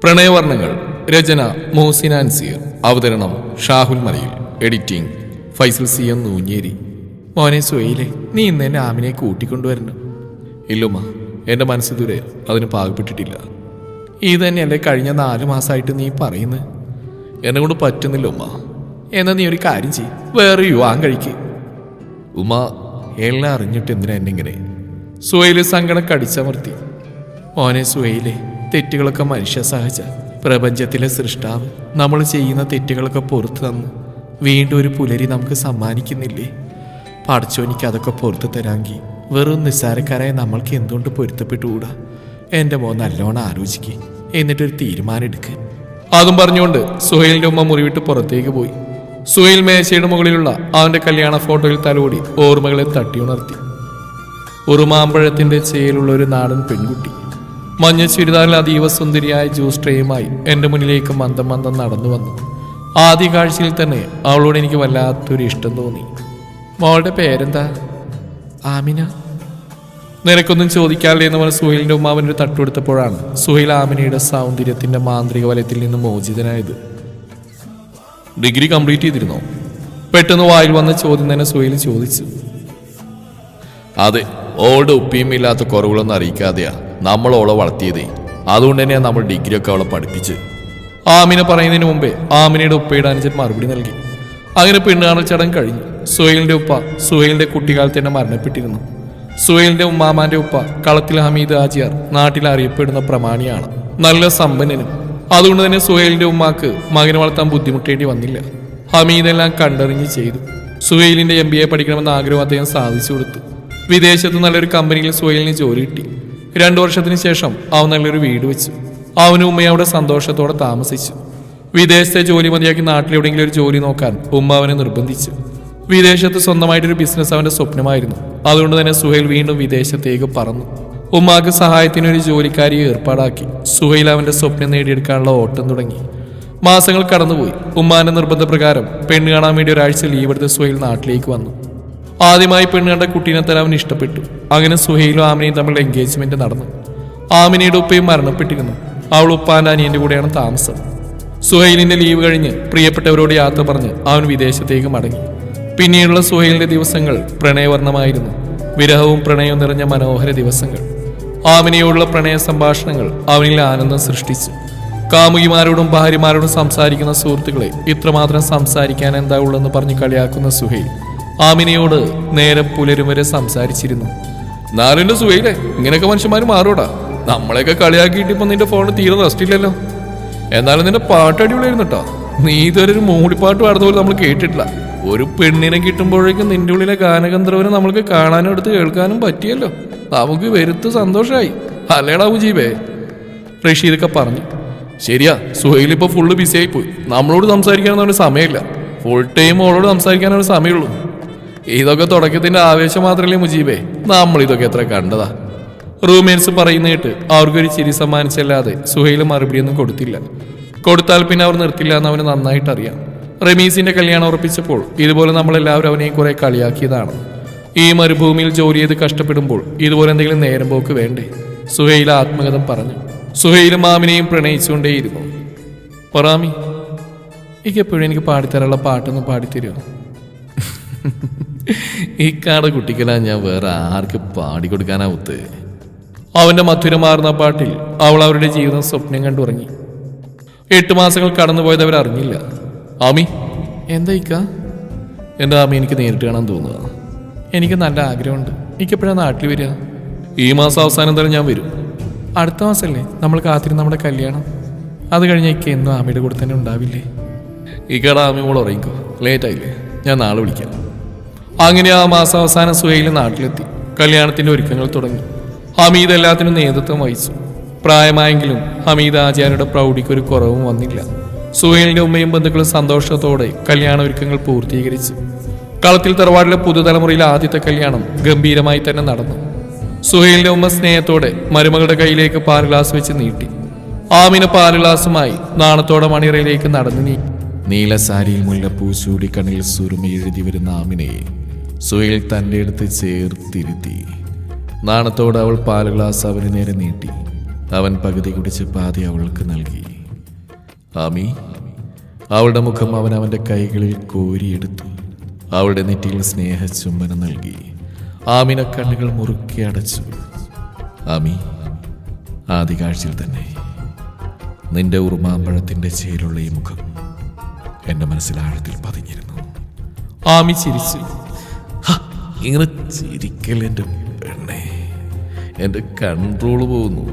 പ്രണയവർണ്ണങ്ങൾ. രചന മോഹസിൻ അൻസീർ. അവതരണം ഷാഹുൽ മലയിൽ. Editing Faisal C M Nooncheri. മോനെ സുഹൈലെ, നീ ഇന്ന് എന്നെ ആമിനെ കൂട്ടിക്കൊണ്ടുവരണം. ഇല്ലുമ്മ, എൻ്റെ മനസ്സ് ദൂരെ അതിന് പാകപ്പെട്ടിട്ടില്ല. ഇത് തന്നെയല്ലേ കഴിഞ്ഞ 4 മാസമായിട്ട് നീ പറയുന്നത്. എന്നെ കൊണ്ട് പറ്റുന്നില്ല ഉമ്മ. എന്നാൽ നീ ഒരു കാര്യം ചെയ്യ്, വേറെ യുവാൻ കഴിക്ക്. ഉമ്മ, എല്ലാം അറിഞ്ഞിട്ട് എന്തിനാ എന്നെ ഇങ്ങനെ? സുഹൈല് സങ്കടം കടിച്ചമർത്തി. മോനെ സുഹൈലെ, തെറ്റുകളൊക്കെ മനുഷ്യ സഹജ. പ്രപഞ്ചത്തിലെ സൃഷ്ടാവ് നമ്മൾ ചെയ്യുന്ന തെറ്റുകളൊക്കെ പുറത്തു തന്ന് വീണ്ടും ഒരു പുലരി നമുക്ക് സമ്മാനിക്കുന്നില്ലേ? പടച്ചോനിക്ക് അതൊക്കെ പുറത്തു തരാമെങ്കിൽ വെറും നിസ്സാരക്കാരായ നമ്മൾക്ക് എന്തുകൊണ്ട് പൊരുത്തപ്പെട്ടുകൂടാ? എൻ്റെ മോൻ നല്ലോണം ആലോചിക്കുക, എന്നിട്ടൊരു തീരുമാനം എടുക്കുക. അതും പറഞ്ഞുകൊണ്ട് സുഹൈലിൻ്റെ ഉമ്മ മുറിവിട്ട് പുറത്തേക്ക് പോയി. സുഹൈൽ മേശയുടെ മുകളിലുള്ള അവൻ്റെ കല്യാണ ഫോട്ടോയിൽ തലോടി ഓർമ്മകളെ തട്ടിയുണർത്തി. ഒരു മാമ്പഴത്തിൻ്റെ ചേലുള്ള ഒരു നാടൻ പെൺകുട്ടി മഞ്ഞ ചുരിദാറിൽ അതീവ സുന്ദരിയായ ജ്യൂസ് ട്രേയുമായി എൻ്റെ മുന്നിലേക്ക് മന്ദം മന്ദം നടന്നു വന്നു. ആദ്യ കാഴ്ചയിൽ തന്നെ അവളോട് എനിക്ക് വല്ലാത്തൊരു ഇഷ്ടം തോന്നി. മോളുടെ പേരെന്താ? ആമിന. നിനക്കൊന്നും ചോദിക്കാറില്ല എന്ന് പറഞ്ഞ സുഹൈലിൻ്റെ ഉമ്മ അവനൊരു തട്ടുകൊടുത്തപ്പോഴാണ് സുഹൈൽ ആമിനയുടെ സൗന്ദര്യത്തിൻ്റെ മാന്ത്രിക വലയത്തിൽ നിന്ന് മോചിതനായത്. ഡിഗ്രി കംപ്ലീറ്റ് ചെയ്തിരുന്നോ? പെട്ടെന്ന് വായിൽ വന്ന ചോദ്യം തന്നെ സുഹൈൽ ചോദിച്ചു. അതെ, ഓളുടെ ഉപ്പിയും ഇല്ലാത്ത കുറവുകളൊന്നും അറിയിക്കാതെയാ നമ്മൾ ഓളെ വളർത്തിയതേ. അതുകൊണ്ട് തന്നെയാണ് നമ്മൾ ഡിഗ്രി ഒക്കെ അവളെ പഠിപ്പിച്ച്. ആമിന പറയുന്നതിന് മുമ്പേ ആമിനയുടെ ഉപ്പയുടെ അനുജൻ മറുപടി നൽകി. അങ്ങനെ പെണ്ണുകാണൽ ചടങ്ങ് കഴിഞ്ഞു. സുഹൈലിന്റെ ഉപ്പ സുഹൈലിന്റെ കുട്ടിക്കാലത്ത് തന്നെ മരണപ്പെട്ടിരുന്നു. സുഹൈലിന്റെ ഉമ്മാമാന്റെ ഉപ്പ കളത്തിൽ ഹമീദ് ആജിയാർ നാട്ടിൽ അറിയപ്പെടുന്ന പ്രമാണിയാണ്, നല്ല സമ്പന്നനും. അതുകൊണ്ട് തന്നെ സുഹൈലിന്റെ ഉമ്മാക്ക് മകനെ വളർത്താൻ ബുദ്ധിമുട്ടേണ്ടി വന്നില്ല. ഹമീദെല്ലാം കണ്ടറിഞ്ഞ് ചെയ്തു. സുഹൈലിന്റെ MBA പഠിക്കണമെന്ന ആഗ്രഹം അദ്ദേഹം സാധിച്ചു കൊടുത്തു. വിദേശത്ത് നല്ലൊരു കമ്പനിയിൽ സുഹൈലിന് ജോലി കിട്ടി. 2 വർഷത്തിന് ശേഷം അവൻ നല്ലൊരു വീട് വെച്ചു. അവനും ഉമ്മയും അവിടെ സന്തോഷത്തോടെ താമസിച്ചു. വിദേശത്തെ ജോലി മതിയാക്കി നാട്ടിലെവിടെയെങ്കിലും ഒരു ജോലി നോക്കാൻ ഉമ്മ അവനെ നിർബന്ധിച്ചു. വിദേശത്ത് സ്വന്തമായിട്ടൊരു ബിസിനസ് അവന്റെ സ്വപ്നമായിരുന്നു. അതുകൊണ്ട് തന്നെ സുഹൈൽ വീണ്ടും വിദേശത്തേക്ക് പറന്നു. ഉമ്മാക്ക് സഹായത്തിനൊരു ജോലിക്കാരിയെ ഏർപ്പാടാക്കി. സുഹൈൽ അവന്റെ സ്വപ്നം നേടിയെടുക്കാനുള്ള ഓട്ടം തുടങ്ങി. മാസങ്ങൾ കടന്നുപോയി. ഉമ്മാന്റെ നിർബന്ധപ്രകാരം പെണ്ണ് കാണാൻ വേണ്ടി ഒരാഴ്ച ലീവ് എടുത്ത് സുഹൈൽ നാട്ടിലേക്ക് വന്നു. ആദ്യമായി പെണ്ണ് കണ്ട കുട്ടീനെ തരാൻ അവന് ഇഷ്ടപ്പെട്ടു. അങ്ങനെ സുഹൈലും ആമിനയും തമ്മിലുള്ള എൻഗേജ്മെന്റ് നടന്നു. ആമിനയുടെ ഉപ്പയും മരണപ്പെട്ടിരുന്നു. അവൾ ഉപ്പാന്റെ അനിയന്റെ കൂടെയാണ് താമസം. സുഹൈലിന്റെ ലീവ് കഴിഞ്ഞ് പ്രിയപ്പെട്ടവരോട് യാത്ര പറഞ്ഞ് അവൻ വിദേശത്തേക്ക് മടങ്ങി. പിന്നീടുള്ള സുഹൈലിന്റെ ദിവസങ്ങൾ പ്രണയവർണ്ണമായിരുന്നു. വിരഹവും പ്രണയവും നിറഞ്ഞ മനോഹര ദിവസങ്ങൾ. ആമിനയോടുള്ള പ്രണയ സംഭാഷണങ്ങൾ അവനിൽ ആനന്ദം സൃഷ്ടിച്ചു. കാമുകിമാരോടും ഭാര്യമാരോടും സംസാരിക്കുന്ന സുഹൃത്തുക്കളെ ഇത്രമാത്രം സംസാരിക്കാൻ എന്താ ഉള്ളെന്ന് പറഞ്ഞ് കളിയാക്കുന്ന സുഹൈൽ ആമിനയോട് നേരം പുലരും വരെ സംസാരിച്ചിരുന്നു. നാലിന്റെ സുഹൈലെ, ഇങ്ങനെയൊക്കെ മനുഷ്യന്മാർ മാറൂടാ. നമ്മളെയൊക്കെ കളിയാക്കിയിട്ട് ഇപ്പൊ നിന്റെ ഫോണിൽ തീരെ റെസ്റ്റില്ലല്ലോ. എന്നാലും നിന്റെ പാട്ട് അടിപൊളിയായിരുന്നു കേട്ടോ. നീ ഇതുവരെ ഒരു മൂളിപ്പാട്ട് പാടുന്ന പോലെ നമ്മൾ കേട്ടിട്ടില്ല. ഒരു പെണ്ണിനെ കിട്ടുമ്പോഴേക്കും നിന്റെ ഉള്ളിലെ ഗാനഗന്ധർവനെ നമ്മൾക്ക് കാണാനും എടുത്ത് കേൾക്കാനും പറ്റിയല്ലോ. നമുക്ക് വരുത്ത് സന്തോഷമായി, അല്ലേടാ മുജീബേ? റഷീദൊക്കെ പറഞ്ഞു. ശരിയാ, സുഹൈൽ ഇപ്പൊ ഫുള്ള് ബിസി ആയി പോയി. നമ്മളോട് സംസാരിക്കാനൊന്നും സമയമില്ല. ഫുൾ ടൈം ഓളോട് സംസാരിക്കാനൊരു സമയമുള്ളൂ. ഇതൊക്കെ തുടക്കത്തിന്റെ ആവേശം മാത്രമല്ലേ മുജീബേ? നമ്മൾ ഇതൊക്കെ എത്ര കണ്ടതാ. റൂംമേറ്റ്സ് പറയുന്ന കേട്ട് അവർക്കൊരു ചിരി സമ്മാനിച്ചല്ലാതെ സുഹൈൽ മറുപടിയൊന്നും കൊടുത്തില്ല. കൊടുത്താൽ പിന്നെ അവർ നിർത്തില്ല എന്ന് അവന് നന്നായിട്ട് അറിയാം. റമീസിന്റെ കല്യാണം ഉറപ്പിച്ചപ്പോൾ ഇതുപോലെ നമ്മളെല്ലാവരും അവനെയും കുറെ കളിയാക്കിയതാണ്. ഈ മരുഭൂമിയിൽ ജോലി ചെയ്ത് കഷ്ടപ്പെടുമ്പോൾ ഇതുപോലെ എന്തെങ്കിലും നേരം പോക്ക് വേണ്ടേ? സുഹൈൽ ആത്മകഥം പറഞ്ഞു. സുഹൈലും ആമിനെയും പ്രണയിച്ചുകൊണ്ടേയിരുന്നു. പറാമി, എപ്പോഴും എനിക്ക് പാടിത്തരാനുള്ള പാട്ടൊന്നും പാടിത്തരുമോ? ഈ കാട കുട്ടിക്കലാ ഞാൻ വേറെ ആർക്ക് പാടിക്കൊടുക്കാനാവത്ത്? അവന്റെ മധുരമാർന്ന പാട്ടിൽ അവൾ അവരുടെ ജീവിതം സ്വപ്നം കണ്ടുറങ്ങി. 8 മാസങ്ങൾ കടന്നുപോയത് അവർ അറിഞ്ഞില്ല. ആമി, എന്താ ഇക്ക? എൻ്റെ ആമി, എനിക്ക് നേരിട്ട് കാണാൻ തോന്നുക. എനിക്ക് നല്ല ആഗ്രഹമുണ്ട്. എനിക്കെപ്പോഴാണ് നാട്ടിൽ വരിക? ഈ മാസം അവസാനം തന്നെ ഞാൻ വരും. അടുത്ത മാസമല്ലേ നമ്മൾ കാത്തിരുന്ന് നമ്മുടെ കല്യാണം? അത് കഴിഞ്ഞാൽ ഇക്ക എന്നും ആമിയുടെ കൂടെ തന്നെ ഉണ്ടാവില്ലേ? ഇക്കട ആമി മോൾ ഉറങ്ങിക്കോ, ലേറ്റായില്ലേ? ഞാൻ നാളെ വിളിക്കാം. അങ്ങനെ ആ മാസം അവസാനം സുഹൈൽ നാട്ടിലെത്തി. കല്യാണത്തിന്റെ ഒരുക്കങ്ങൾ തുടങ്ങി. ഹമീദ് എല്ലാത്തിനും നേതൃത്വം വഹിച്ചു. പ്രായമായെങ്കിലും ഹമീദ് ആചാര്യയുടെ പ്രൗഢിക്കൊരു കുറവും വന്നില്ല. സുഹൈലിന്റെ ഉമ്മയും ബന്ധുക്കളും സന്തോഷത്തോടെ കല്യാണ ഒരുക്കങ്ങൾ പൂർത്തീകരിച്ചു. കളത്തിൽ തറവാടിലെ പുതുതലമുറയിലെ ആദ്യത്തെ കല്യാണം ഗംഭീരമായി തന്നെ നടന്നു. സുഹൈലിന്റെ ഉമ്മ സ്നേഹത്തോടെ മരുമകളുടെ കയ്യിലേക്ക് പാൽ ഗ്ലാസ് വെച്ച് നീട്ടി. ആമിന പാൽ ഗ്ലാസുമായി നാണത്തോടെ മണിയറയിലേക്ക് നടന്നു നീ. നീലസാരിയിൽ മുല്ലപ്പൂ ചൂടി കണ്ണിൽ സുറുമി എഴുതി വരുന്ന ആമിനയെ സുഹൈൽ തൻ്റെ അടുത്ത് ചേർത്തിരുത്തി. നാണത്തോടെ അവൾ പാൽ ഗ്ലാസ് അവന് നേരെ നീട്ടി. അവൻ പകുതി കുടിച്ച് പാതി അവൾക്ക് നൽകി. ആമി. അവളുടെ മുഖം അവൻ അവൻ്റെ കൈകളിൽ കോരിയെടുത്തു. അവളുടെ നെറ്റിയിൽ സ്നേഹചുംബനം നൽകി. ആമിന കണ്ണുകൾ മുറുക്കി അടച്ചു. ആമി, ആദ്യ കാഴ്ചയിൽ തന്നെ നിന്റെ ഉറുമാമ്പഴത്തിൻ്റെ ചേരുള്ള ഈ മുഖം എൻ്റെ മനസ്സിലാഴത്തിൽ പതിഞ്ഞിരുന്നു. ആമി ചിരിച്ചു. ഇങ്ങനെ ചിരിക്കൽ എൻ്റെ പെണ്ണേ, എൻ്റെ കൺട്രോള് പോകുന്നു.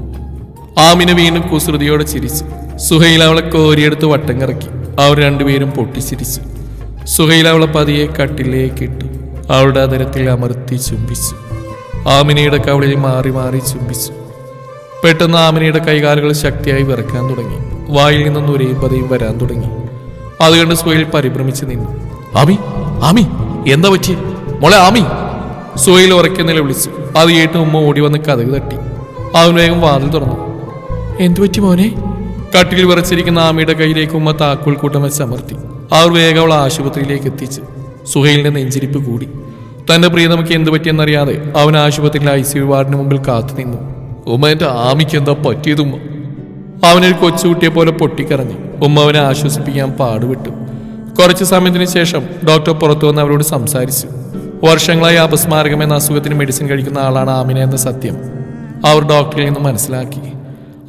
ആമിനെ വീണ്ടും കുസൃതിയോടെ ചിരിച്ചു. സുഹൈൽ അവളെ കോരിയെടുത്ത് വട്ടം കറക്കി. അവർ രണ്ടുപേരും പൊട്ടിച്ചിരിച്ചു. സുഹൈൽ അവളെ പതിയെ കട്ടിലേക്ക് ഇട്ടു. അവളുടെ അതരത്തിൽ അമർത്തി ചുംബിച്ചു. ആമിനയുടെ കവളിൽ മാറി മാറി ചുംബിച്ചു. പെട്ടെന്ന് ആമിനയുടെ കൈകാലുകൾ ശക്തിയായി വിറക്കാൻ തുടങ്ങി. വായിൽ നിന്നും നുരയും പതയും വരാൻ തുടങ്ങി. അതുകണ്ട് സുഹൈൽ പരിഭ്രമിച്ച് നിന്നു. ആമി, ആമി, എന്താ പറ്റിയ മോളെ? ആമി! സുഹൈൽ ഉറക്കെ നിലവിളിച്ചു. അത് കേട്ട് ഉമ്മ ഓടി വന്ന് കതക് തട്ടി. അവൻ വേഗം വാതിൽ തുറന്നു. എന്തു പറ്റി മോനെ? കട്ടിൽ വിറച്ചിരിക്കുന്ന ആമിയുടെ കയ്യിലേക്ക് ഉമ്മ താക്കോൽ കൂട്ടം വെച്ച് അമർത്തി. അവർ വേഗം അവൾ ആശുപത്രിയിലേക്ക് എത്തിച്ചു. സുഹൈലിന്റെ നെഞ്ചിരിപ്പ് കൂടി. തന്റെ പ്രിയതമയ്ക്ക് എന്തു പറ്റിയെന്നറിയാതെ അവൻ ആശുപത്രിയിലെ ICU വാർഡിന് മുമ്പിൽ കാത്തു നിന്നു. ഉമ്മ, എന്റെ ആമിക്ക് എന്താ പറ്റിയതുമ്മ? അവനൊരു കൊച്ചുകുട്ടിയെ പോലെ പൊട്ടിക്കരഞ്ഞു. ഉമ്മ അവനെ ആശ്വസിപ്പിക്കാൻ പാടുവിട്ടു. കുറച്ചു സമയത്തിന് ശേഷം ഡോക്ടർ പുറത്തു വന്ന് അവരോട് സംസാരിച്ചു. വർഷങ്ങളായി അപസ്മാരകം എന്ന അസുഖത്തിന് മെഡിസിൻ കഴിക്കുന്ന ആളാണ് ആമിന എന്ന സത്യം അവർ ഡോക്ടറിൽ നിന്ന് മനസ്സിലാക്കി.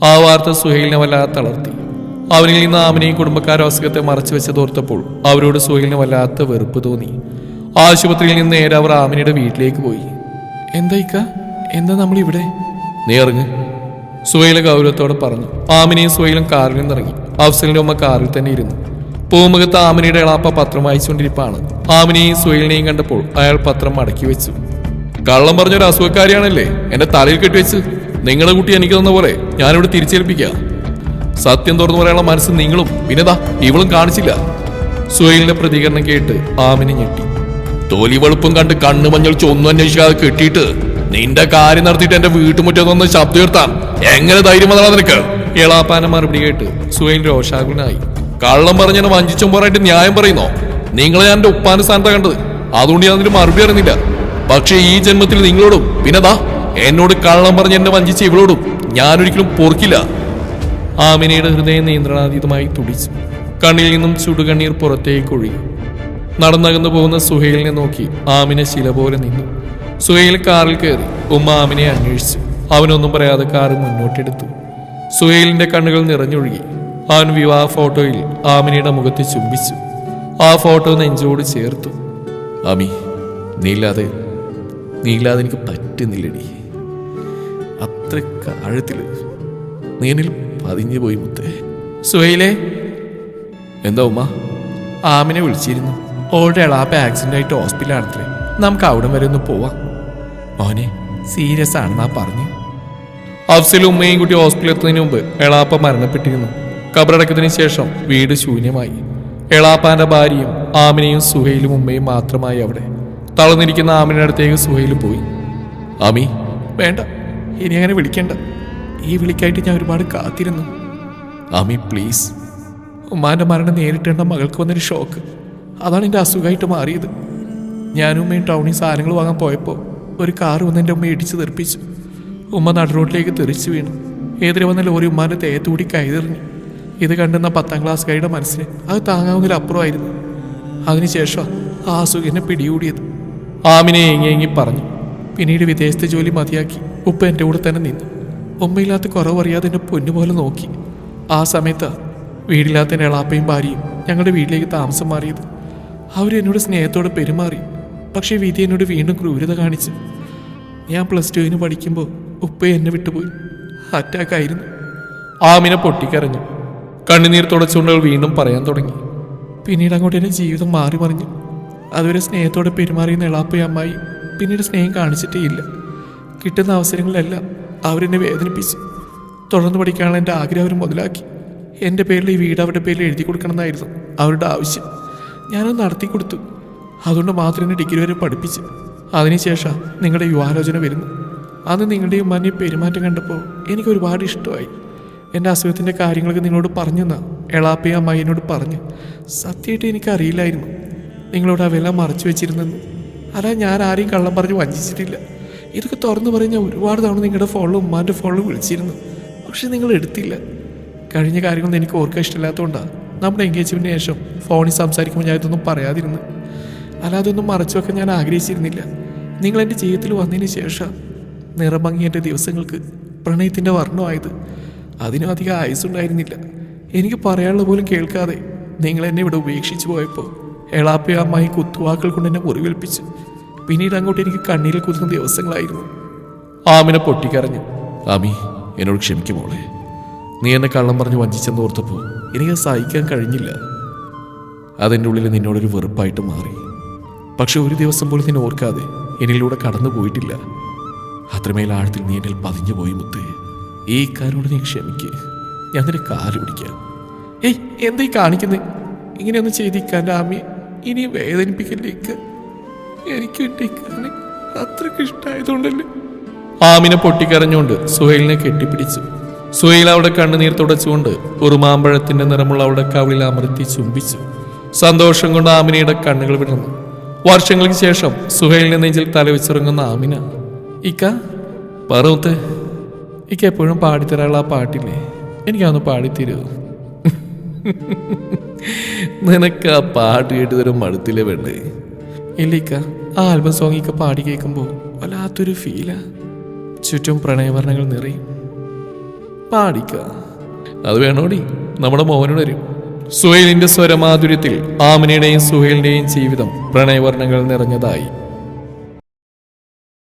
ആ വാർത്ത സുഹൈലിനെ വല്ലാതെ തളർത്തി. അവനിൽ നിന്ന് ആമിനെയും കുടുംബക്കാരും അസുഖത്തെ മറച്ചു വെച്ചതോർത്തപ്പോൾ അവരോട് സുഹൈലിന് വല്ലാത്ത വെറുപ്പ് തോന്നി. ആശുപത്രിയിൽ നിന്ന് നേരെ അവർ ആമിനയുടെ വീട്ടിലേക്ക് പോയി. എന്താ നമ്മളിവിടെ? നീ ഇറങ്ങ്, സുഹൈൽ ഗൗരവത്തോടെ പറഞ്ഞു. ആമിനെയും സുഹൈലും കാറിൽ നിന്നിറങ്ങി. അഫ്സലിന്റെ ഉമ്മ കാറിൽ തന്നെ ഇരുന്നു. പൂമുഖത്ത് ആമിനയുടെ എളാപ്പ പത്രം വായിച്ചുകൊണ്ടിരിപ്പാണ്. ആമിനെയും സുഹൈലിനെയും കണ്ടപ്പോൾ അയാൾ പത്രം മടക്കി വെച്ചു. കള്ളം പറഞ്ഞൊരു അസുഖക്കാരിയാണല്ലേ എന്റെ തലയിൽ കെട്ടിവെച്ച്. നിങ്ങളുടെ കുട്ടി എനിക്ക് തന്ന പോലെ ഞാനിവിടെ തിരിച്ചേൽപ്പിക്കുക. സത്യം തുറന്നു പറയാനുള്ള മനസ്സ് നിങ്ങളും പിന്നെതാ ഇവളും കാണിച്ചില്ല. സുഹൈലിന്റെ പ്രതികരണം കേട്ട് ആമിനെ ഞെട്ടി. തൊലി വെളുപ്പും കണ്ട് കണ്ണു മഞ്ഞൾ ഒന്നും അന്വേഷിക്കാതെ കെട്ടിയിട്ട് നിന്റെ കാര്യം നടത്തിയിട്ട് എന്റെ വീട്ടുമുറ്റത്തൊന്ന് ശബ്ദം ഉയർത്താൻ എങ്ങനെ ധൈര്യം വന്നതാ നിനക്ക്? എളാപ്പാന്റെ മറുപടി കേട്ട് സുഹൈൽ രോഷാകുലനായി. കള്ളം പറഞ്ഞെന്നെ വഞ്ചിച്ചോറായിട്ട് ന്യായം പറയുന്നോ? നിങ്ങളെ ഞാൻ എന്റെ ഉപ്പാന്റെ സ്ഥാനത്താണ് കണ്ടത്. അതുകൊണ്ട് ഞാൻ അതിന് മറുപടി അറിയുന്നില്ല. പക്ഷേ ഈ ജന്മത്തിൽ നിങ്ങളോടും പിന്നെതാ എന്നോട് കള്ളം പറഞ്ഞ് എന്നെ വഞ്ചിച്ച ഇവളോടും ഞാനൊരിക്കലും പൊറുക്കില്ല. ആമിനയുടെ ഹൃദയം നിയന്ത്രണാതീതമായി തുടിച്ചു. കണ്ണിൽ നിന്നും ചുടുകണ്ണീർ പുറത്തേക്ക് ഒഴുകി. നടന്നകന്നു പോകുന്ന സുഹൈലിനെ നോക്കി ആമിന ശില പോലെ നിന്നു. സുഹൈൽ കാറിൽ കയറി. ഉമ്മ ആമിനെ അന്വേഷിച്ചു. അവനൊന്നും പറയാതെ കാറ് മുന്നോട്ടെടുത്തു. സുഹൈലിന്റെ കണ്ണുകൾ നിറഞ്ഞൊഴുകി. അവൻ വിവാഹ ഫോട്ടോയിൽ ആമിനയുടെ മുഖത്ത് ചുംബിച്ചു. ആ ഫോട്ടോ നെഞ്ചോട് ചേർത്തു. ആമി, നീയില്ലാതെ എനിക്ക് പറ്റുന്നില്ലടി. അത്ര ആഴത്തില് നീനിൽ പതിഞ്ഞു പോയി മുത്തേ. സുഹൈലേ. എന്താ ഉമ്മ? ആമിനെ വിളിച്ചിരുന്നു. ഓൾഡ് എളാപ്പ ആക്സിഡന്റ് ആയിട്ട് ഹോസ്പിറ്റലാണത്രേ. നമുക്ക് അവിടം വരെ ഒന്ന് പോവാം. മോനെ സീരിയസ് ആണെന്നാ പറഞ്ഞു. അഫ്സലും ഉമ്മയും കുട്ടി ഹോസ്പിറ്റലിൽ എത്തുന്നതിന് മുമ്പ് എളാപ്പ മരണപ്പെട്ടിരുന്നു. ഖബറടക്കത്തിന് ശേഷം വീട് ശൂന്യമായി. എളാപ്പാന്റെ ഭാര്യയും ആമിനയും സുഹൈലും ഉമ്മയും മാത്രമായി അവിടെ. തളർന്നിരിക്കുന്ന ആമിന്റെ അടുത്തേക്ക് സുഹൈൽ പോയി. ആമി, വേണ്ട, ഇനി അങ്ങനെ വിളിക്കണ്ട. ഈ വിളിക്കായിട്ട് ഞാൻ ഒരുപാട് കാത്തിരുന്നു. ആമി പ്ലീസ്. ഉമ്മാന്റെ മരണം നേരിട്ടേണ്ട മകൾക്ക് വന്നൊരു ഷോക്ക്. അതാണ് എൻ്റെ അസുഖമായിട്ട് മാറിയത്. ഞാനും ഉമ്മയും ടൗണിൽ സാധനങ്ങൾ വാങ്ങാൻ പോയപ്പോൾ ഒരു കാറ് വന്ന് എൻ്റെ ഉമ്മയെ ഇടിച്ച് തെറിപ്പിച്ചു. ഉമ്മ നടുറോട്ടിലേക്ക് തെറിച്ചു വീണു. എതിരെ വന്ന ലോറി ഉമ്മാൻ്റെ തേത്തൂടി കൈതെറിഞ്ഞു. ഇത് കണ്ടെന്ന 10ാം ക്ലാസ്സുകാരുടെ മനസ്സിന് അത് താങ്ങാവുന്നതിലപ്പുറമായിരുന്നു. അതിനുശേഷം ആ അസുഖം എന്നെ പിടികൂടിയത്. ആമിനെ ഏങ്ങി പറഞ്ഞു. പിന്നീട് വിദേശത്തെ ജോലി മതിയാക്കി ഉപ്പ എൻ്റെ കൂടെ തന്നെ നിന്നു. ഉമ്മയില്ലാത്ത കുറവറിയാതെ എന്നെ പൊന്നുപോലെ നോക്കി. ആ സമയത്ത് വീടില്ലാത്ത എൻ്റെ എളാപ്പയും ഭാര്യയും ഞങ്ങളുടെ വീട്ടിലേക്ക് താമസം മാറിയത്. അവരെന്നോട് സ്നേഹത്തോടെ പെരുമാറി. പക്ഷേ വിധി എന്നോട് വീണ്ടും ക്രൂരത കാണിച്ചു. ഞാൻ +2 പഠിക്കുമ്പോൾ ഉപ്പ എന്നെ വിട്ടുപോയി. അറ്റാക്കായിരുന്നു. ആമിനെ പൊട്ടിക്കരഞ്ഞു. കണ്ണുനീർ തുടച്ചുകൊണ്ടവൾ വീണ്ടും പറയാൻ തുടങ്ങി. പിന്നീട് അങ്ങോട്ട് എൻ്റെ ജീവിതം മാറി മറിഞ്ഞു. അതുവരെ സ്നേഹത്തോടെ പെരുമാറിയുന്ന എളാപ്പയും അമ്മായി പിന്നീട് സ്നേഹം കാണിച്ചിട്ടേ ഇല്ല. കിട്ടുന്ന അവസരങ്ങളിലെല്ലാം അവരെന്നെ വേദനിപ്പിച്ചു. തുടർന്ന് പഠിക്കാനുള്ള എൻ്റെ ആഗ്രഹം അവർ മുതലാക്കി. എൻ്റെ പേരിൽ ഈ വീട് അവരുടെ പേരിൽ എഴുതി കൊടുക്കണമെന്നായിരുന്നു അവരുടെ ആവശ്യം. ഞാനത് നടത്തി കൊടുത്തു. അതുകൊണ്ട് മാത്രം എന്നെ ഡിഗ്രി വരെ പഠിപ്പിച്ചു. അതിനുശേഷം നിങ്ങളുടെ യുവാലോചന വരുന്നു. അന്ന് നിങ്ങളുടെയും ഉമ്മാൻ്റെയും പെരുമാറ്റം കണ്ടപ്പോൾ എനിക്ക് ഒരുപാട് ഇഷ്ടമായി. എൻ്റെ അസുഖത്തിൻ്റെ കാര്യങ്ങളൊക്കെ നിങ്ങളോട് പറഞ്ഞെന്നാ എളാപ്പയും അമ്മായി എന്നോട് പറഞ്ഞു. സത്യമായിട്ട് എനിക്കറിയില്ലായിരുന്നു നിങ്ങളോട് അവയെല്ലാം മറച്ചു വെച്ചിരുന്നെന്ന്. അല്ല, ഞാൻ ആരെയും കള്ളം പറഞ്ഞ് വഞ്ചിച്ചിട്ടില്ല. ഇതൊക്കെ തുറന്നു പറഞ്ഞ് ഞാൻ ഒരുപാട് തവണ നിങ്ങളുടെ ഫോണിലും ഉമ്മാൻ്റെ ഫോണിലും വിളിച്ചിരുന്നു. പക്ഷെ നിങ്ങൾ എടുത്തില്ല. കഴിഞ്ഞ കാര്യങ്ങളൊന്നും എനിക്ക് ഓർക്കാൻ ഇഷ്ടമില്ലാത്തതുകൊണ്ടാണ് നമ്മുടെ എൻഗേജ്മെന്റിന് ശേഷം ഫോണിൽ സംസാരിക്കുമ്പോൾ ഞാൻ ഇതൊന്നും പറയാതിരുന്നു. അല്ലാതെ ഒന്നും മറച്ചു വെക്കാൻ ഞാൻ ആഗ്രഹിച്ചിരുന്നില്ല. നിങ്ങൾ എൻ്റെ ജീവിതത്തിൽ വന്നതിന് ശേഷം നിറഭംഗിയെൻ്റെ ദിവസങ്ങൾക്ക് പ്രണയത്തിൻ്റെ വർണ്ണമായത്. അതിനും അധികം ആയുസ്സുണ്ടായിരുന്നില്ല. എനിക്ക് പറയാനുള്ള പോലും കേൾക്കാതെ നിങ്ങൾ എന്നെ ഇവിടെ ഉപേക്ഷിച്ചു പോയപ്പോൾ എളാപ്പയും അമ്മായി കുത്തുവാക്കൾ കൊണ്ട് എന്നെ മുറിവേൽപ്പിച്ചു. പിന്നീട് അങ്ങോട്ട് എനിക്ക് കണ്ണീരിൽ കുത്തുന്ന ദിവസങ്ങളായിരുന്നു. ആമിനെ പൊട്ടിക്കരഞ്ഞു. ആമി, എന്നോട് ക്ഷമിക്കുമോളെ. നീ എന്നെ കള്ളം പറഞ്ഞ് വഞ്ചിച്ചെന്ന് ഓർത്തപ്പോൾ എനിക്ക് സഹിക്കാൻ കഴിഞ്ഞില്ല. അതെൻ്റെ ഉള്ളിൽ നിന്നോടൊരു വെറുപ്പായിട്ട് മാറി. പക്ഷെ ഒരു ദിവസം പോലും നിന്നെ ഓർക്കാതെ എന്നിലൂടെ കടന്നു പോയിട്ടില്ല. അത്രമേൽ ആഴത്തിൽ നീ എന്നിൽ പതിഞ്ഞു പോയി മുത്തേ. ഈ കാരോട് നീ ക്ഷമിക്ക്. ഞാൻ നിന്റെ കാല് പിടിക്കാം. ഏയ്, എന്താ ഈ കാണിക്കുന്നത്? ഇങ്ങനെയൊന്നും ചെയ്തിക്കാൻ്റെ ആമി ഇനി വേദനിപ്പിക്കലേക്ക്. എനിക്കും എൻ്റെ ഇക്കാനെ അത്രയ്ക്ക് ഇഷ്ടമായതുകൊണ്ടല്ലേ. ആമിനെ പൊട്ടിക്കരഞ്ഞുകൊണ്ട് സുഹൈലിനെ കെട്ടിപ്പിടിച്ചു. സുഹൈൽ അവിടെ കണ്ണുനീർ തുടച്ചുകൊണ്ട് ഒരു മാമ്പഴത്തിന്റെ നിറമുള്ള അവിടെ കവിളിൽ അമർത്തി ചുംബിച്ചു. സന്തോഷം കൊണ്ട് ആമിനയുടെ കണ്ണുകൾ വിടർന്നു. വർഷങ്ങൾക്ക് ശേഷം സുഹൈലിന്റെ നെഞ്ചിൽ തലവെച്ചിറങ്ങുന്ന ആമിന, ഇക്ക പറൂത്ത്, ഇക്ക എപ്പോഴും പാടിത്തരാനുള്ള ആ പാട്ടില്ലേ, എനിക്കതൊന്ന് പാടിത്തരൂ. നിനക്ക് ആ പാട്ട് കേട്ട് തരും മടുത്തില്ലേ വേണ്ടേ? ഇല്ലിക്ക, ആ ആൽബം സോങ് ഇക്ക പാടി കേൾക്കുമ്പോൾ വല്ലാത്തൊരു ഫീലാ. ചുറ്റും പ്രണയവർണ്ണങ്ങൾ നിറയും. പാടിക്ക. അത് വേണോടി, നമ്മുടെ മോഹനോട് വരും. സുഹൈലിന്റെ സ്വരമാധുര്യത്തിൽ ആമിനയുടെയും സുഹൈലിന്റെയും ജീവിതം പ്രണയവർണ്ണങ്ങൾ നിറഞ്ഞതായി.